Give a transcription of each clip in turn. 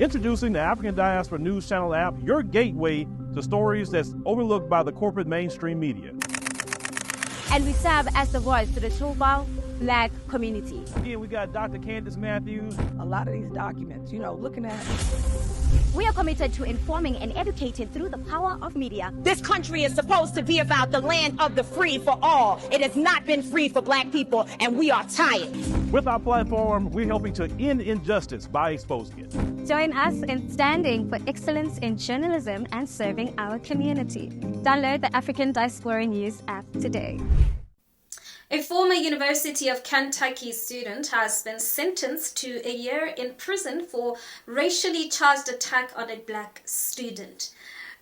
Introducing the African Diaspora News Channel app, your gateway to stories that's overlooked by the corporate mainstream media. And we serve as the voice to the Trueball Black community. Again, we got Dr. Candace Matthews. A lot of these documents, looking at. We are committed to informing and educating through the power of media. This country is supposed to be about the land of the free for all. It has not been free for Black people, and we are tired. With our platform, we're helping to end injustice by exposing it. Join us in standing for excellence in journalism and serving our community. Download the African Diaspora News app today. A former University of Kentucky student has been sentenced to a year in prison for racially charged attack on a Black student.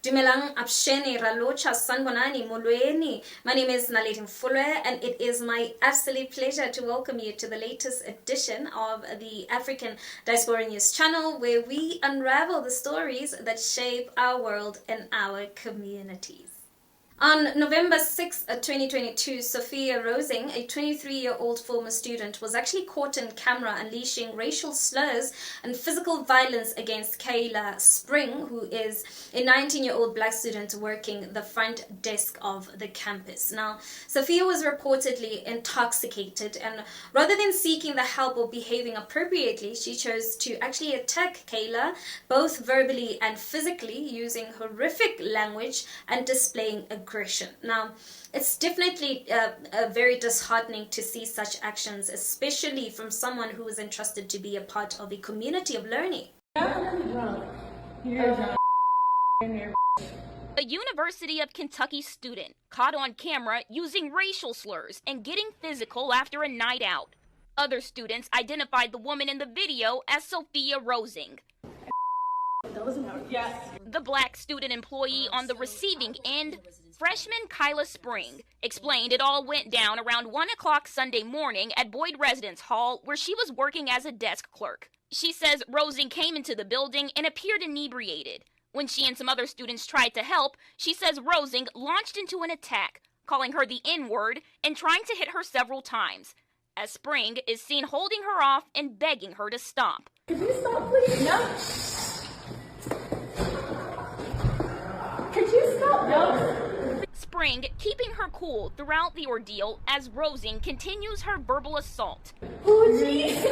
Dumelang Apsheni Ralocha Sanbonani Molweni. My name is Naledi Mfoloe, and it is my absolute pleasure to welcome you to the latest edition of the African Diaspora News channel, where we unravel the stories that shape our world and our communities. On November 6, 2022, Sophia Rosing, a 23-year-old former student, was actually caught on camera unleashing racial slurs and physical violence against Kayla Spring, who is a 19-year-old Black student working the front desk of the campus. Now, Sophia was reportedly intoxicated, and rather than seeking the help or behaving appropriately, she chose to actually attack Kayla, both verbally and physically, using horrific language and displaying aggression. Now, it's definitely very disheartening to see such actions, especially from someone who is entrusted to be a part of a community of learning. A University of Kentucky student caught on camera using racial slurs and getting physical after a night out. Other students identified the woman in the video as Sophia Rosing. The Black student employee on the receiving end, freshman Kyla Spring, explained it all went down around 1 o'clock Sunday morning at Boyd Residence Hall, where she was working as a desk clerk. She says Rosing came into the building and appeared inebriated. When she and some other students tried to help, she says Rosing launched into an attack, calling her the N-word and trying to hit her several times, as Spring is seen holding her off and begging her to stop. Could you stop, please? No. Could you stop? No. Spring keeping her cool throughout the ordeal as Rosing continues her verbal assault. Oh, Jesus.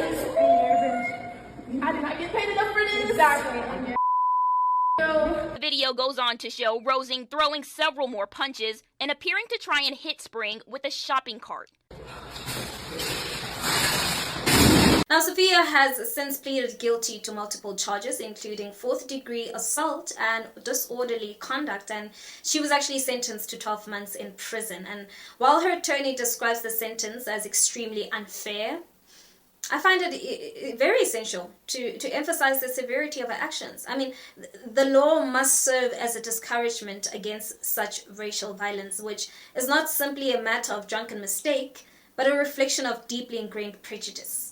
I did not get paid enough for this. Exactly. The video goes on to show Rosing throwing several more punches and appearing to try and hit Spring with a shopping cart. Now, Sophia has since pleaded guilty to multiple charges, including fourth-degree assault and disorderly conduct, and she was actually sentenced to 12 months in prison. And while her attorney describes the sentence as extremely unfair, I find it very essential to emphasize the severity of her actions. I mean, the law must serve as a discouragement against such racial violence, which is not simply a matter of drunken mistake, but a reflection of deeply ingrained prejudice.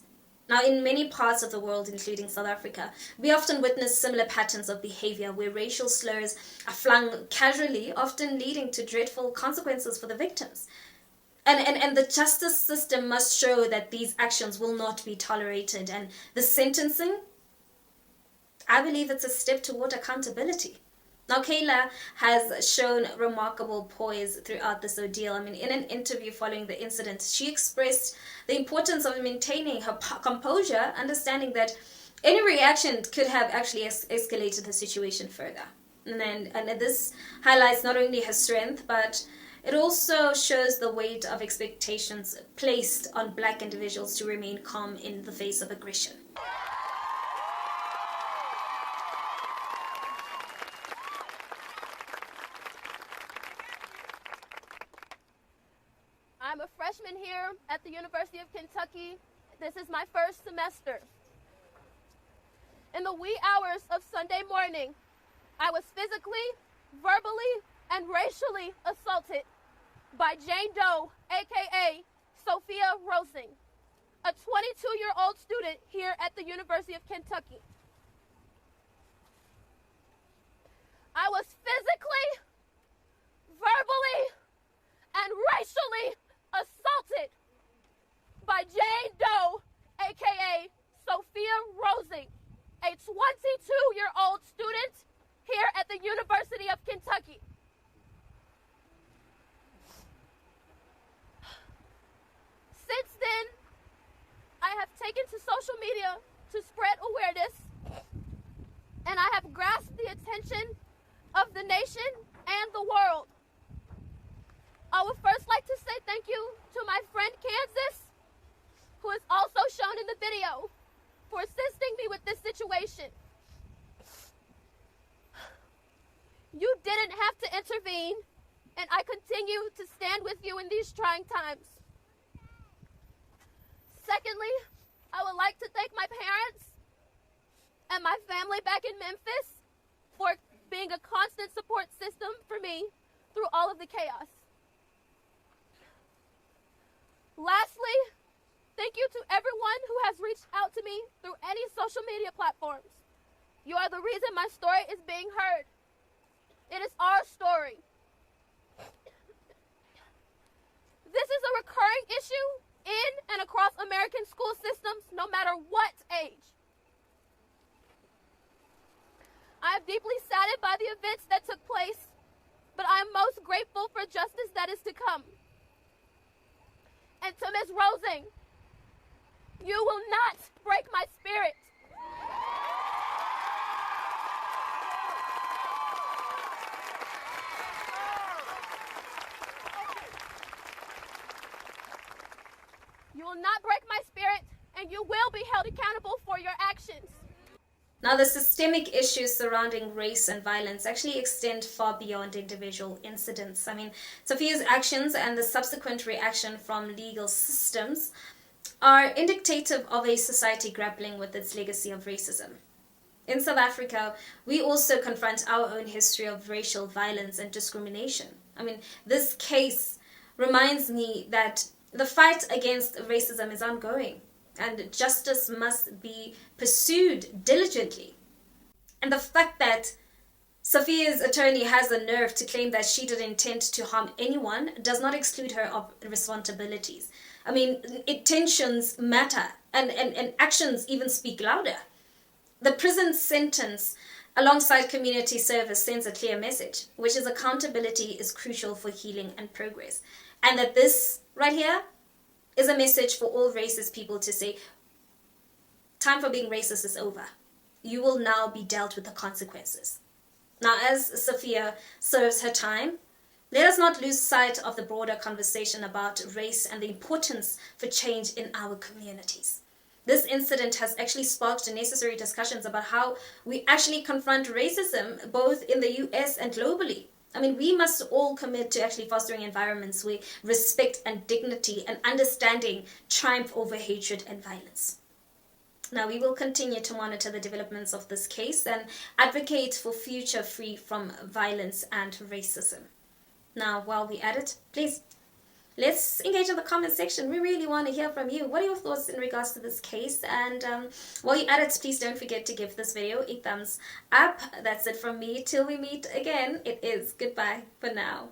Now, in many parts of the world, including South Africa, we often witness similar patterns of behavior where racial slurs are flung casually, often leading to dreadful consequences for the victims. And the justice system must show that these actions will not be tolerated. And the sentencing, I believe it's a step toward accountability. Now, Kayla has shown remarkable poise throughout this ordeal. I mean, in an interview following the incident, she expressed the importance of maintaining her composure, understanding that any reaction could have actually escalated the situation further. And this highlights not only her strength, but it also shows the weight of expectations placed on Black individuals to remain calm in the face of aggression. I'm a freshman here at the University of Kentucky. This is my first semester. In the wee hours of Sunday morning, I was physically, verbally, and racially assaulted by Jane Doe, aka Sophia Rosing, a 22-year-old student here at the University of Kentucky. I was physically, verbally, and racially assaulted by Jane Doe, aka Sophia Rosing, a 22-year-old student here at the University of Kentucky. Since then, I have taken to social media to spread awareness, and I have grasped the attention of the nation and the world. I would first like to say thank you to my friend Kansas, who is also shown in the video, for assisting me with this situation. You didn't have to intervene, and I continue to stand with you in these trying times. Secondly, I would like to thank my parents and my family back in Memphis for being a constant support system for me through all of the chaos. Lastly, thank you to everyone who has reached out to me through any social media platforms. You are the reason my story is being heard. It is our story. This is a recurring issue in and across American school systems, no matter what age. I am deeply saddened by the events that took place, but I am most grateful for justice that is to come. And to Ms. Rosing, you will not break my spirit. You will not break my spirit, and you will be held accountable for your actions. Now, the systemic issues surrounding race and violence actually extend far beyond individual incidents. I mean, Sophia's actions and the subsequent reaction from legal systems are indicative of a society grappling with its legacy of racism. In South Africa, we also confront our own history of racial violence and discrimination. I mean, this case reminds me that the fight against racism is ongoing, and justice must be pursued diligently. And the fact that Sophia's attorney has the nerve to claim that she didn't intend to harm anyone does not exclude her of responsibilities. I mean, intentions matter, and actions even speak louder. The prison sentence alongside community service sends a clear message, which is accountability is crucial for healing and progress. And that this right here is a message for all racist people to say, time for being racist is over. You will now be dealt with the consequences. Now, as Sophia serves her time, let us not lose sight of the broader conversation about race and the importance for change in our communities. This incident has actually sparked necessary discussions about how we actually confront racism both in the US and globally. I mean, we must all commit to actually fostering environments where respect and dignity and understanding triumph over hatred and violence. Now, we will continue to monitor the developments of this case and advocate for future free from violence and racism. Now, while we're at it, please, let's engage in the comment section. We really want to hear from you. What are your thoughts in regards to this case? And while you're at it, please don't forget to give this video a thumbs up. That's it from me. Till we meet again, it is goodbye for now.